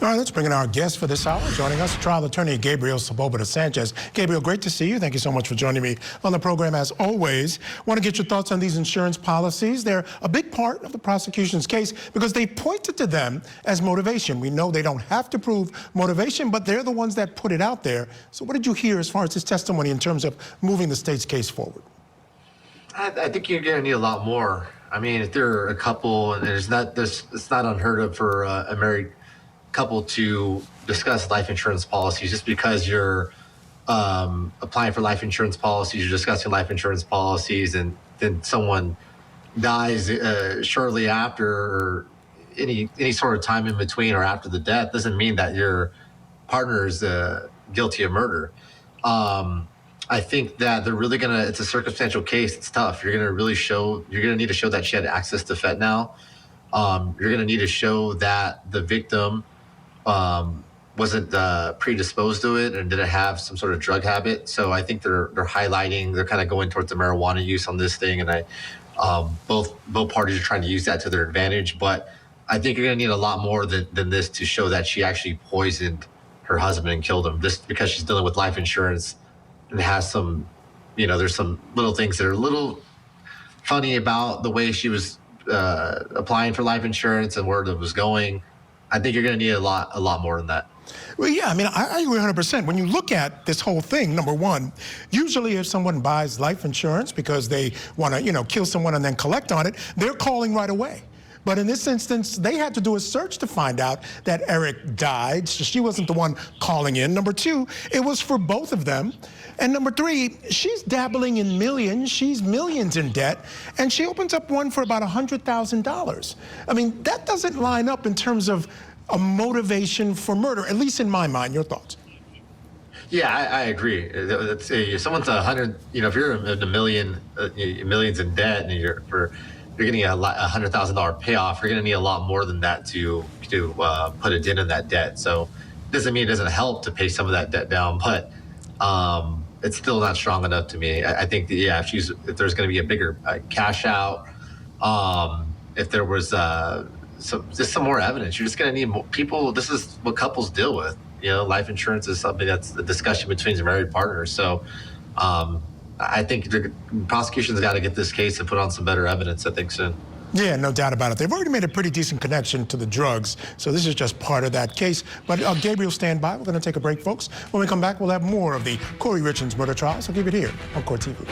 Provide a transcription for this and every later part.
All right, let's bring in our guest for this hour. Joining us, trial attorney Gabriel Sepulveda-Sanchez. Gabriel, great to see you. Thank you so much for joining me on the program as always. Want to get your thoughts on these insurance policies. They're a big part of the prosecution's case because they pointed to them as motivation. We know they don't have to prove motivation, but they're the ones that put it out there. So what did you hear as far as his testimony in terms of moving the state's case forward? I think you're going to need a lot more. I mean, if there are a couple, and it's not unheard of for a married couple to discuss life insurance policies. Just because you're applying for life insurance policies, you're discussing life insurance policies, and then someone dies shortly after, or any sort of time in between or after the death, doesn't mean that your partner is guilty of murder. I think that they're really it's a circumstantial case. It's tough. You're gonna need to show that she had access to fentanyl. You're gonna need to show that the victim wasn't predisposed to it and didn't have some sort of drug habit. So I think they're highlighting, they're kind of going towards the marijuana use on this thing, and both parties are trying to use that to their advantage. But I think you're gonna need a lot more than this to show that she actually poisoned her husband and killed him, just because she's dealing with life insurance and has some, there's some little things that are a little funny about the way she was applying for life insurance and where it was going. I think you're going to need a lot more than that. Well, yeah, I mean, I agree 100%. When you look at this whole thing, number one, usually if someone buys life insurance because they want to, kill someone and then collect on it, they're calling right away. But in this instance, they had to do a search to find out that Eric died. So she wasn't the one calling in. Number two, it was for both of them. And number three, she's dabbling in millions. She's millions in debt. And she opens up one for about $100,000. I mean, that doesn't line up in terms of a motivation for murder, at least in my mind. Your thoughts? Yeah, I agree. Someone's 100, if you're in a millions in debt and you're getting a $100,000 payoff, you're going to need a lot more than that to put a dent in that debt. So it doesn't mean it doesn't help to pay some of that debt down, but it's still not strong enough to me. I think that, if there's going to be a bigger cash out, if there was just some more evidence, you're just going to need more people. This is what couples deal with. Life insurance is something that's the discussion between the married partners. So I think the prosecution's got to get this case and put on some better evidence, I think, soon. Yeah, no doubt about it. They've already made a pretty decent connection to the drugs, so this is just part of that case. But Gabriel, stand by. We're going to take a break, folks. When we come back, we'll have more of the Kouri Richins murder trial, so keep it here on CourtTV.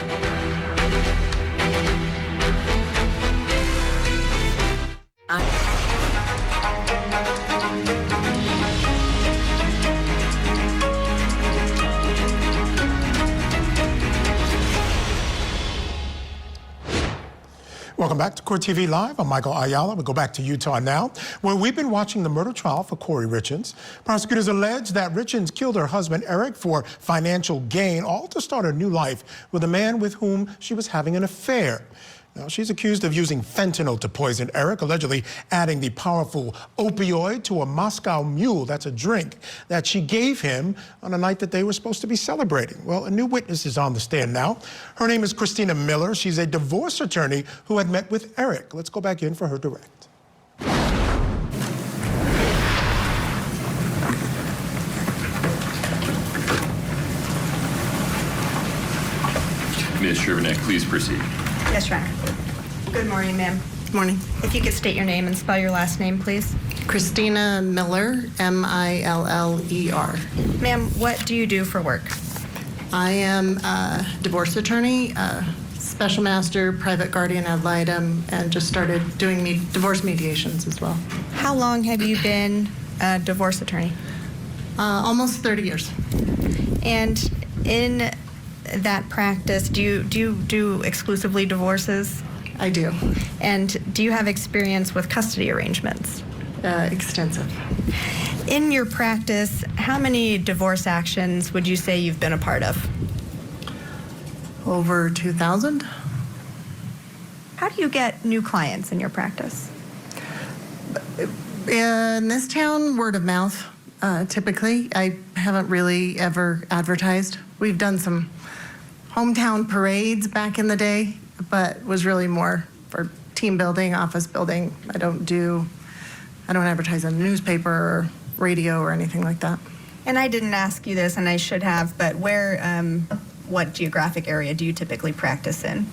Welcome back to CourtTV Live. I'm Michael Ayala. We go back to Utah now, where we've been watching the murder trial for Kouri Richins. Prosecutors allege that Richins killed her husband, Eric, for financial gain, all to start a new life with a man with whom she was having an affair. Now, she's accused of using fentanyl to poison Eric, allegedly adding the powerful opioid to a Moscow Mule, that's a drink, that she gave him on a night that they were supposed to be celebrating. Well, a new witness is on the stand now. Her name is Christina Miller. She's a divorce attorney who had met with Eric. Let's go back in for her direct. Ms. Shervanek, please proceed. Yes, Your Honor. Good morning, ma'am. Good morning. If you could state your name and spell your last name, please. Christina Miller, M-I-L-L-E-R. Ma'am, what do you do for work? I am a divorce attorney, special master, private guardian ad litem, and just started doing divorce mediations as well. How long have you been a divorce attorney? Almost 30 years. And in that practice, do you do exclusively divorces? I do. And do you have experience with custody arrangements? Extensive. In your practice, how many divorce actions would you say you've been a part of? Over 2,000. How do you get new clients in your practice? In this town, word of mouth, typically. I haven't really ever advertised. We've done some hometown parades back in the day, but was really more for team building, office building. I don't advertise in the newspaper or radio or anything like that. And I didn't ask you this, and I should have, but what geographic area do you typically practice in?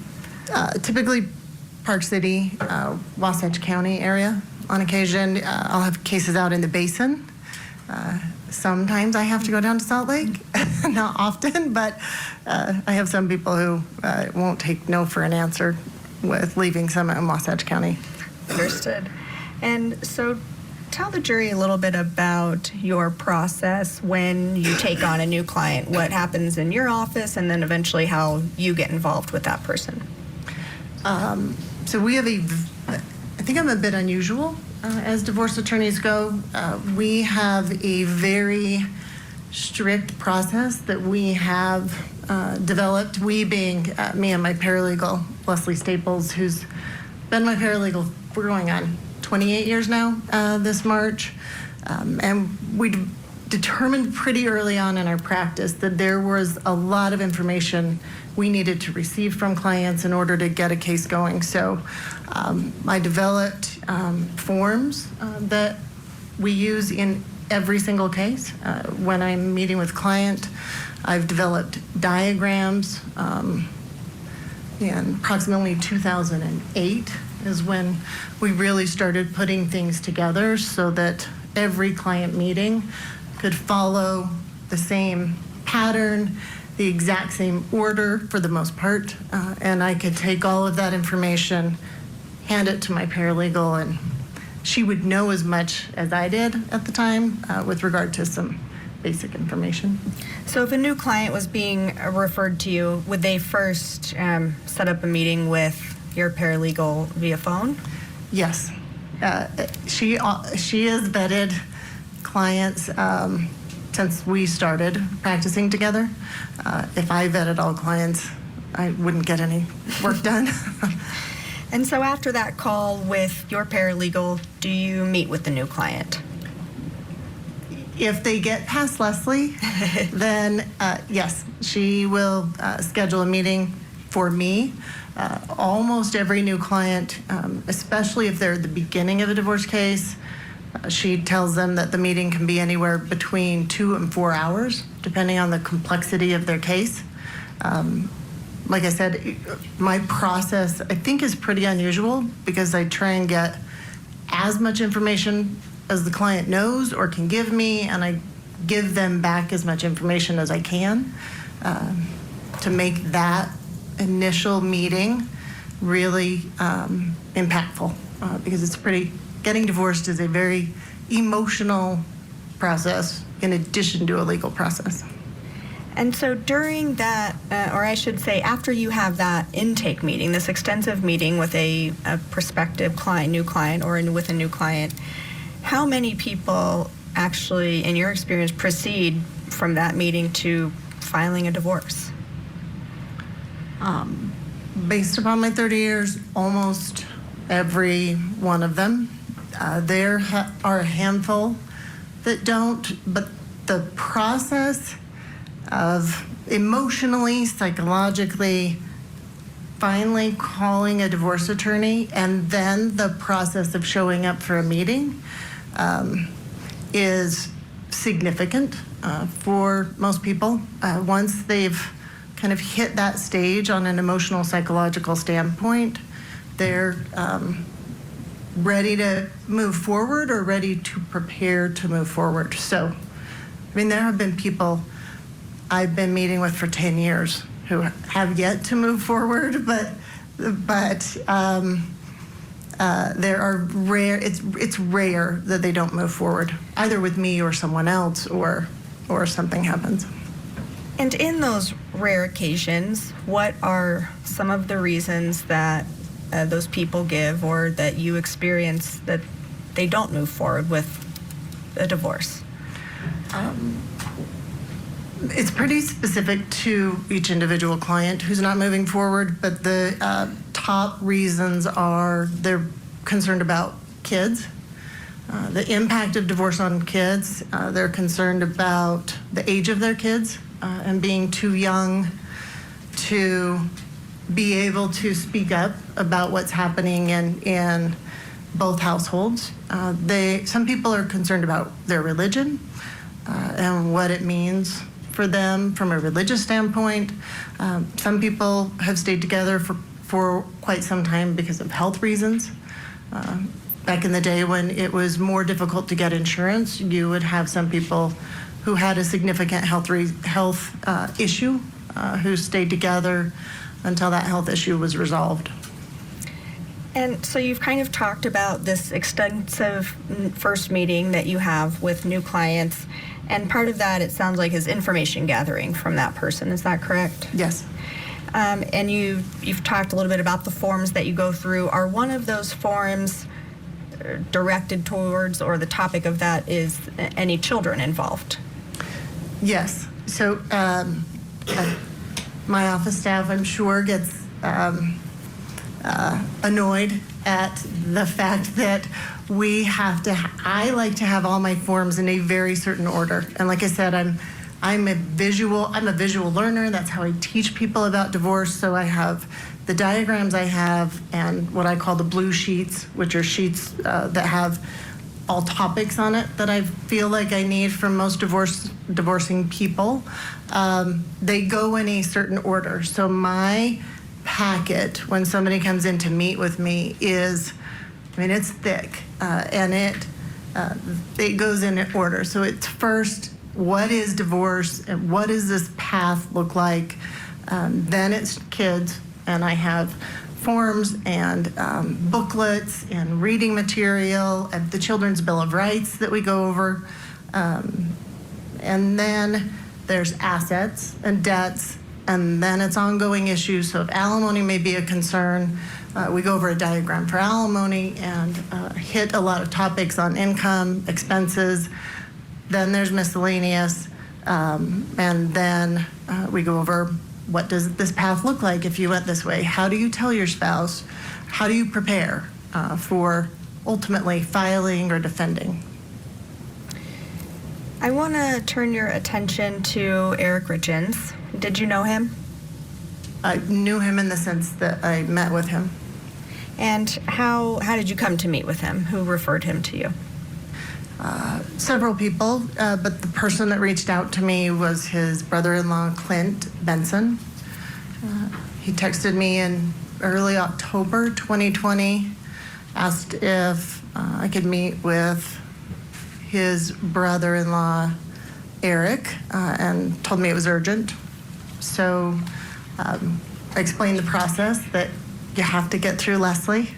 Typically Park City, Wasatch County area. On occasion, I'll have cases out in the Basin. Sometimes I have to go down to Salt Lake, not often, but I have some people who won't take no for an answer with leaving some in Wasatch County. Understood. And so tell the jury a little bit about your process when you take on a new client, what happens in your office, and then eventually how you get involved with that person. So we have I think I'm a bit unusual as divorce attorneys go. We have a very strict process that we have developed, we being me and my paralegal, Leslie Staples, who's been my paralegal for going on 28 years now this March. And we determined pretty early on in our practice that there was a lot of information we needed to receive from clients in order to get a case going. So I developed forms that we use in every single case. When I'm meeting with client, I've developed diagrams. In approximately 2008 is when we really started putting things together so that every client meeting could follow the same pattern, the exact same order for the most part, and I could take all of that information, hand it to my paralegal, and she would know as much as I did at the time with regard to some basic information. So if a new client was being referred to you, would they first set up a meeting with your paralegal via phone? Yes. She has vetted clients since we started practicing together. If I vetted all clients, I wouldn't get any work done. And so after that call with your paralegal, do you meet with the new client? If they get past Leslie, then yes, she will schedule a meeting for me. Almost every new client, especially if they're at the beginning of a divorce case, she tells them that the meeting can be anywhere between 2 and 4 hours, depending on the complexity of their case. Like I said, my process, I think, is pretty unusual because I try and get as much information as the client knows or can give me, and I give them back as much information as I can to make that initial meeting really impactful because it's getting divorced is a very emotional process in addition to a legal process. And so during that, or I should say after you have that intake meeting, this extensive meeting with a prospective client, new client, or with a new client, how many people actually, in your experience, proceed from that meeting to filing a divorce? Based upon my 30 years, almost every one of them. There are a handful that don't, but the process of emotionally, psychologically, finally calling a divorce attorney and then the process of showing up for a meeting is significant for most people. Once they've kind of hit that stage on an emotional, psychological standpoint, they're ready to move forward or ready to prepare to move forward. So, I mean, there have been people I've been meeting with for 10 years who have yet to move forward, but there are rare, it's rare that they don't move forward, either with me or someone else or something happens. And in those rare occasions, what are some of the reasons that those people give or that you experience that they don't move forward with a divorce? It's pretty specific to each individual client who's not moving forward, but the top reasons are they're concerned about kids, the impact of divorce on kids. They're concerned about the age of their kids and being too young to be able to speak up about what's happening in both households. Some people are concerned about their religion and what it means for them from a religious standpoint. Some people have stayed together for quite some time because of health reasons. Back in the day when it was more difficult to get insurance, you would have some people who had a significant health issue who stayed together until that health issue was resolved. And so you've kind of talked about this extensive first meeting that you have with new clients, and part of that, it sounds like, is information gathering from that person. Is that correct? Yes. And you've talked a little bit about the forms that you go through. Are one of those forms directed towards, or the topic of that is any children involved? Yes. So my office staff, I'm sure, gets annoyed at the fact that I like to have all my forms in a very certain order. And like I said, I'm a visual learner. That's how I teach people about divorce. So I have the diagrams I have and what I call the blue sheets, which are sheets that have all topics on it that I feel like I need from most divorcing people. They go in a certain order. So my packet, when somebody comes in to meet with me, it's thick, and it goes in order. So it's first, what is divorce, and what does this path look like? Then it's kids, and I have forms and booklets and reading material and the Children's Bill of Rights that we go over. And then there's assets and debts, and then it's ongoing issues. So if alimony may be a concern, we go over a diagram for alimony and hit a lot of topics on income, expenses. Then there's miscellaneous, and then we go over, what does this path look like if you went this way? How do you tell your spouse? How do you prepare for ultimately filing or defending? I want to turn your attention to Eric Richins. Did you know him? I knew him in the sense that I met with him. And how did you come to meet with him? Who referred him to you? Several people, but the person that reached out to me was his brother-in-law, Clint Benson. He texted me in early October 2020, asked if I could meet with his brother-in-law, Eric, and told me it was urgent. So I explained the process that you have to get through Leslie,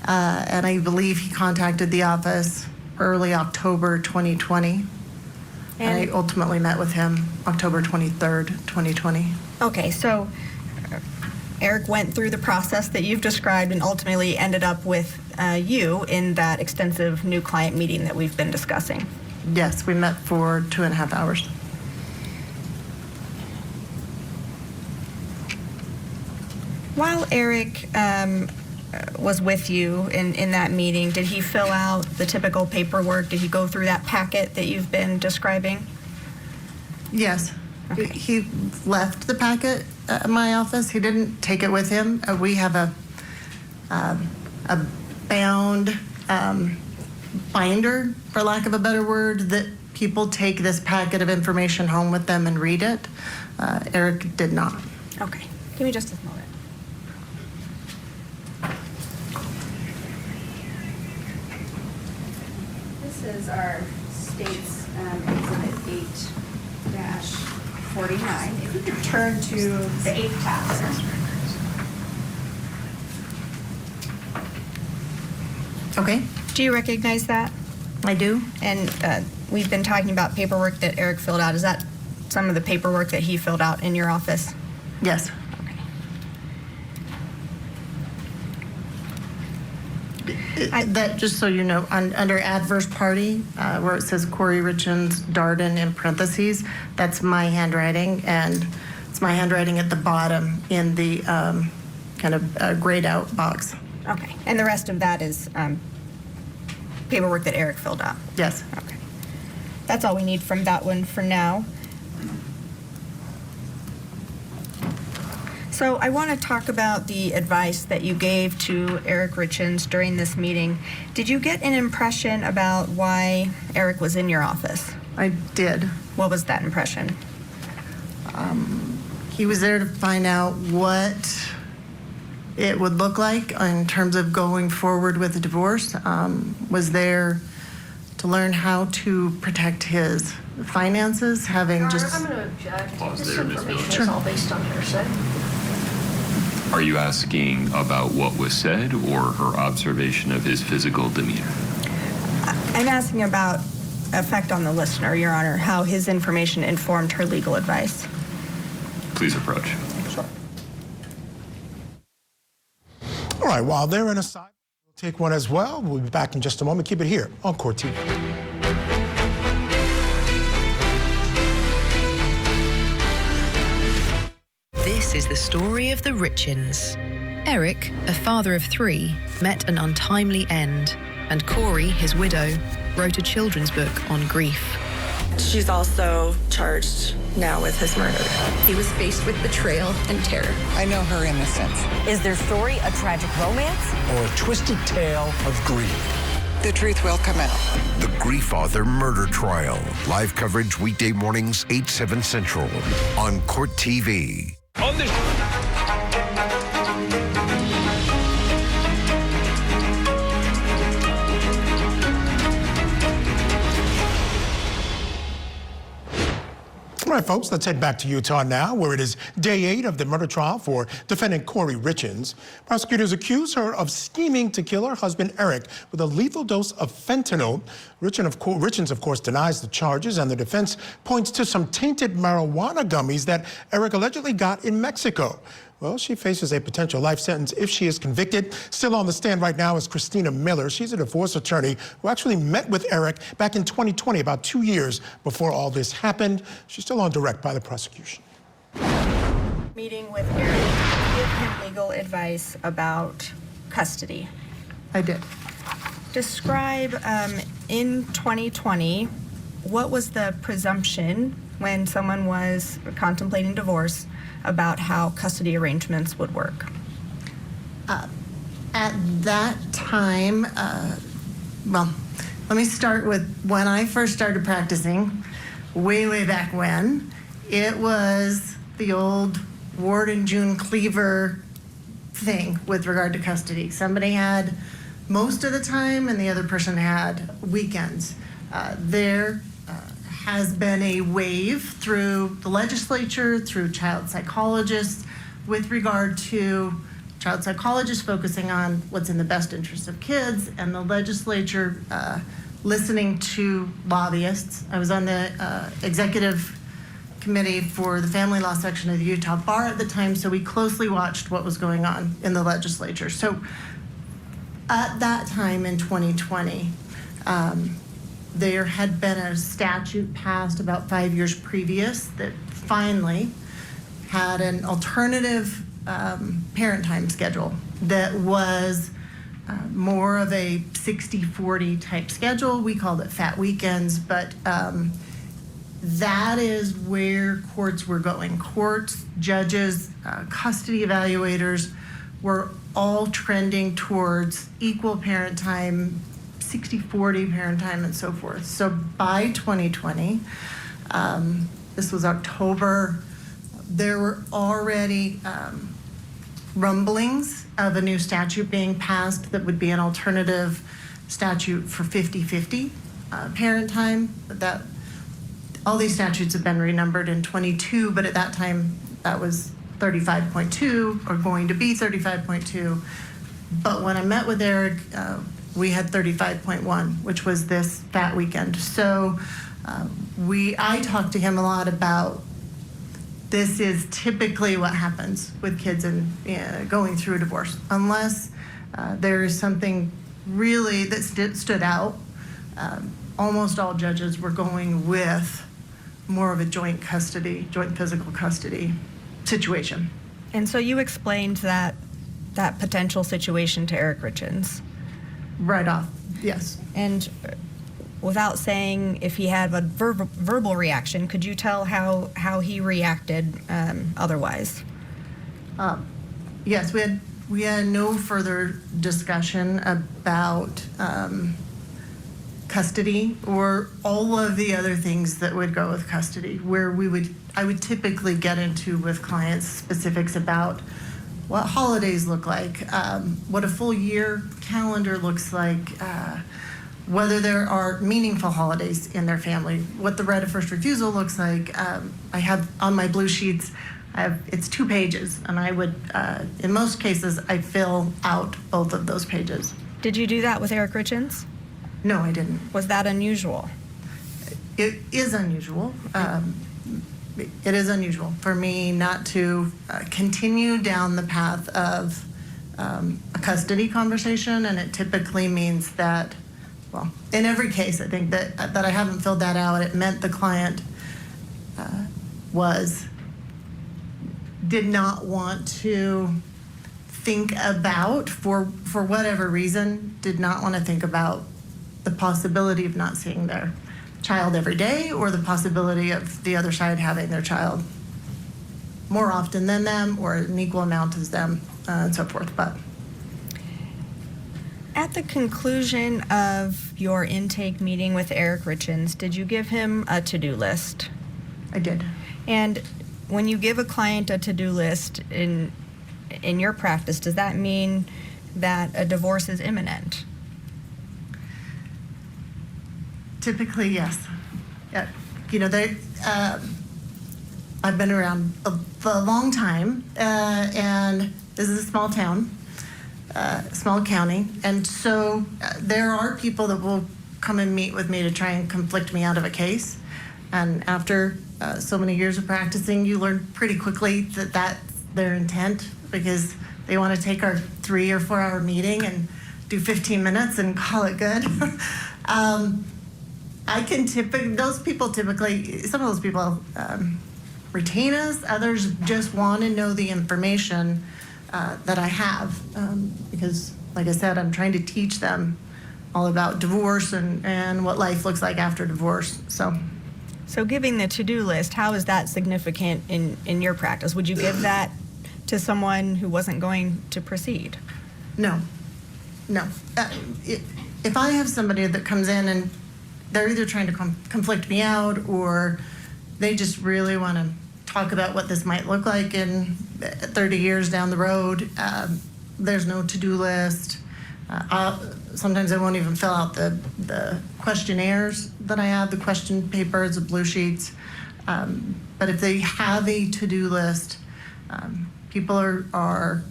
and I believe he contacted the office early October 2020, and I ultimately met with him October 23rd, 2020. Okay, so Eric went through the process that you've described and ultimately ended up with you in that extensive new client meeting that we've been discussing. Yes, we met for 2.5 hours. While Eric was with you in that meeting, did he fill out the typical paperwork? Did he go through that packet that you've been describing? Yes. Okay. He left the packet at my office. He didn't take it with him. We have a bound binder, for lack of a better word, that people take this packet of information home with them and read it. Eric did not. Okay, give me just a moment. This is our state's Exhibit 8-49. If you could turn to the 8th tab. Okay, Do you recognize that? I do. And we've been talking about paperwork that Eric filled out. Is that some of the paperwork that he filled out in your office? Yes. That, just so you know, under adverse party, where it says Kouri Richins, Darden in parentheses, that's my handwriting, and it's my handwriting at the bottom in the kind of grayed out box. Okay, and the rest of that is paperwork that Eric filled out? Yes. Okay. That's all we need from that one for now. So I want to talk about the advice that you gave to Eric Richins during this meeting. Did you get an impression about why Eric was in your office? I did. What was that impression? He was there to find out what it would look like in terms of going forward with the divorce. Was there to learn how to protect his finances, having Your Honor, just... I'm going to object. Pause This there, Ms. information Miller. is all based on hearsay. Are you asking about what was said or her observation of his physical demeanor? I'm asking about effect on the listener, Your Honor, how his information informed her legal advice. Please approach. All right, while they're in a side, we'll take one as well. We'll be back in just a moment. Keep it here on Court TV. This is the story of the Richins. Eric, a father of 3, met an untimely end, and Kouri, his widow, wrote a children's book on grief. She's also charged now with his murder. He was faced with betrayal and terror. I know her innocence. Is their story a tragic romance? Or a twisted tale of grief? The truth will come out. The Grief Author Murder Trial. Live coverage weekday mornings, 8, 7 Central on Court TV. On this... All right, folks, let's head back to Utah now, where it is day 8 of the murder trial for defendant Kouri Richins. Prosecutors accuse her of scheming to kill her husband, Eric, with a lethal dose of fentanyl. Richins, of course, denies the charges, and the defense points to some tainted marijuana gummies that Eric allegedly got in Mexico. Well, she faces a potential life sentence if she is convicted. Still on the stand right now is Christina Miller. She's a divorce attorney who actually met with Eric back in 2020, about 2 years before all this happened. She's still on direct by the prosecution. Meeting with Eric to give him legal advice about custody. I did. Describe, in 2020, what was the presumption when someone was contemplating divorce about how custody arrangements would work? At that time, well, let me start with when I first started practicing, way back when. It was the old Ward and June Cleaver thing with regard to custody. Somebody had most of the time and the other person had weekends. There has been a wave through the legislature, through child psychologists, with regard to child psychologists focusing on what's in the best interest of kids, and the legislature listening to lobbyists. I was on the executive committee for the family law section of the Utah Bar at the time, so we closely watched what was going on in the legislature. So at that time in 2020, there had been a statute passed about 5 years previous that finally had an alternative parent time schedule that was more of a 60-40 type schedule. We called it fat weekends, but that is where courts were going. Courts, judges, custody evaluators were all trending towards equal parent time, 60-40 parent time, and so forth. So by 2020, this was October, there were already rumblings of a new statute being passed that would be an alternative statute for 50-50 parent time. That all these statutes have been renumbered in 22, but at that time that was 35.2 or going to be 35.2. But when I met with Eric, we had 35.1, which was this fat weekend. So I talked to him a lot about this is typically what happens with kids and going through a divorce. Unless there is something really that stood out, almost all judges were going with more of a joint physical custody situation. And so you explained that potential situation to Eric Richins. Right off, yes. And without saying if he had a verbal reaction, could you tell how he reacted otherwise? Yes, we had no further discussion about custody or all of the other things that would go with custody, where I would typically get into with clients specifics about what holidays look like, what a full year calendar looks like, whether there are meaningful holidays in their family, what the right of first refusal looks like. I have on my blue sheets, it's 2 pages, and I would, in most cases, I fill out both of those pages. Did you do that with Eric Richins? No, I didn't. Was that unusual? It is unusual. It is unusual for me not to continue down the path of a custody conversation, and it typically means that, well, in every case, I think that I haven't filled that out. It meant the client did not want to think about, for whatever reason, did not want to think about the possibility of not seeing their child every day, or the possibility of the other side having their child more often than them, or an equal amount as them, and so forth. But at the conclusion of your intake meeting with Eric Richins, did you give him a to-do list? I did. And when you give a client a to-do list in your practice, does that mean that a divorce is imminent? Typically, yes. Yeah. You know, I've been around a long time, and this is a small town, small county, and so there are people that will come and meet with me to try and conflict me out of a case. And after so many years of practicing, you learn pretty quickly that that's their intent, because they want to take our 3 or 4 hour meeting and do 15 minutes and call it good. Those people typically, some of those people retain us, others just want to know the information that I have, because, like I said, I'm trying to teach them all about divorce and what life looks like after divorce. So giving the to-do list, how is that significant in your practice? Would you give that to someone who wasn't going to proceed? No. If I have somebody that comes in and they're either trying to conflict me out, or they just really want to talk about what this might look like in 30 years down the road, there's no to-do list. Sometimes I won't even fill out the questionnaires that I have, the question papers, the blue sheets. But if they have a to-do list, people are,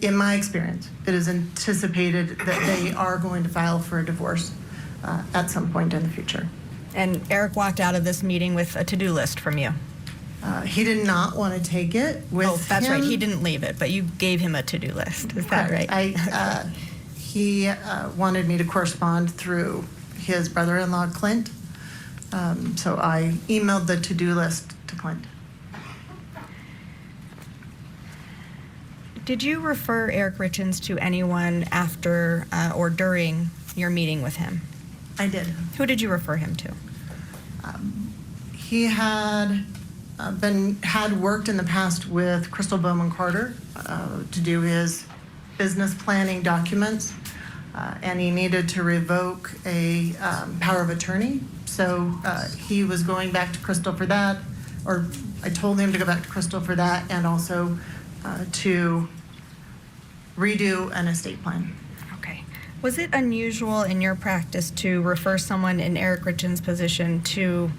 in my experience, it is anticipated that they are going to file for a divorce at some point in the future. And Eric walked out of this meeting with a to-do list from you. He did not want to take it with him. Oh, that's right. He didn't leave it, but you gave him a to-do list. Is that right? He wanted me to correspond through his brother-in-law, Clint. So I emailed the to-do list to Clint. Did you refer Eric Richins to anyone after or during your meeting with him? I did. Who did you refer him to? He had worked in the past with Crystal Bowman Carter to do his business planning documents, and he needed to revoke a power of attorney. So he was going back to Crystal for that, or I told him to go back to Crystal for that, and also to redo an estate plan. Okay. Was it unusual in your practice to refer someone in Eric Richins' position to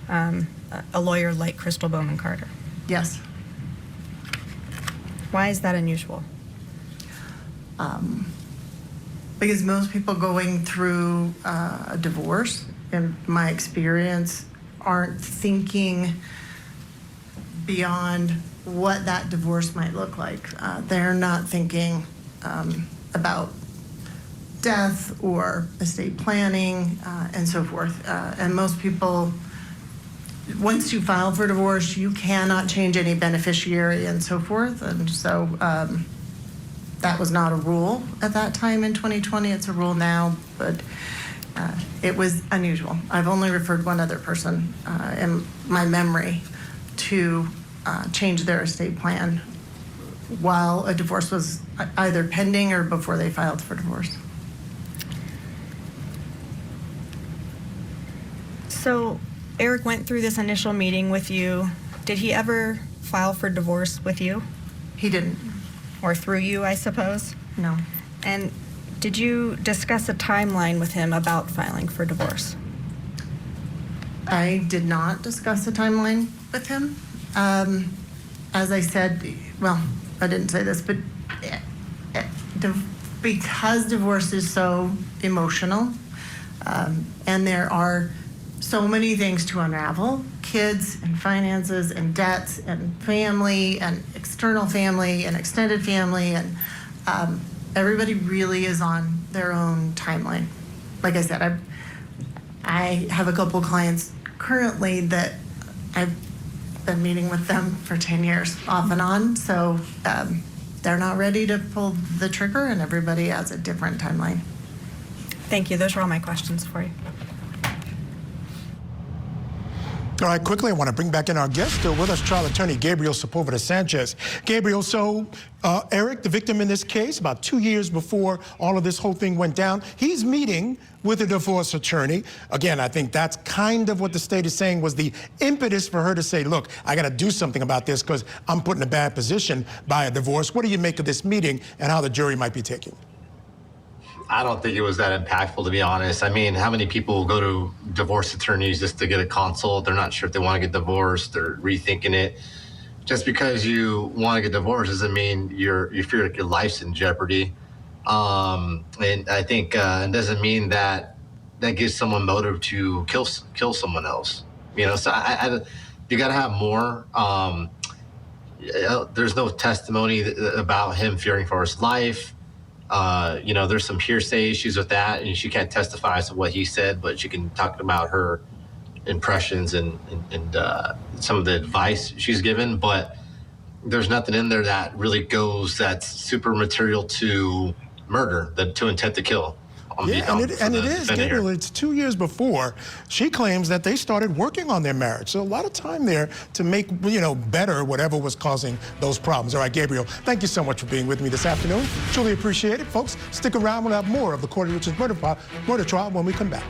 a lawyer like Crystal Bowman Carter? Yes. Why is that unusual? Because most people going through a divorce, in my experience, aren't thinking beyond what that divorce might look like. They're not thinking about death or estate planning and so forth. And most people, once you file for divorce, you cannot change any beneficiary and so forth. And so that was not a rule at that time in 2020. It's a rule now, but it was unusual. I've only referred one other person in my memory to change their estate plan while a divorce was either pending or before they filed for divorce. So Eric went through this initial meeting with you. Did he ever file for divorce with you? He didn't. Or through you, I suppose? No. And did you discuss a timeline with him about filing for divorce? I did not discuss a timeline with him. As I said, well, I didn't say this, but because divorce is so emotional, and there are so many things to unravel, kids and finances and debts and family and external family and extended family, and everybody really is on their own timeline. Like I said, I have a couple clients currently that I've been meeting with them for 10 years off and on, so they're not ready to pull the trigger, and everybody has a different timeline. Thank you. Those are all my questions for you. All right, quickly, I want to bring back in our guest, still with us, trial attorney Gabriel Sepulveda-Sanchez. Gabriel, so Eric, the victim in this case, about 2 years before all of this whole thing went down, he's meeting with a divorce attorney. Again, I think that's kind of what the state is saying was the impetus for her to say, look, I got to do something about this because I'm put in a bad position by a divorce. What do you make of this meeting and how the jury might be taking it? I don't think it was that impactful, to be honest. I mean, how many people go to divorce attorneys just to get a consult? They're not sure if they want to get divorced. They're rethinking it. Just because you want to get divorced doesn't mean you feel like your life's in jeopardy. And I think it doesn't mean that gives someone motive to kill someone else. You know, so you got to have more. There's no testimony about him fearing for his life. You know, there's some hearsay issues with that, and she can't testify as to what he said, but she can talk about her impressions and some of the advice she's given. But there's nothing in there that really that's super material to murder, to intent to kill. Yeah, and it is, Gabriel, it's 2 years before. She claims that they started working on their marriage. So a lot of time there to make, better whatever was causing those problems. All right, Gabriel, thank you so much for being with me this afternoon. Truly appreciate it. Folks, stick around. We'll have more of the Kouri Richins murder trial when we come back.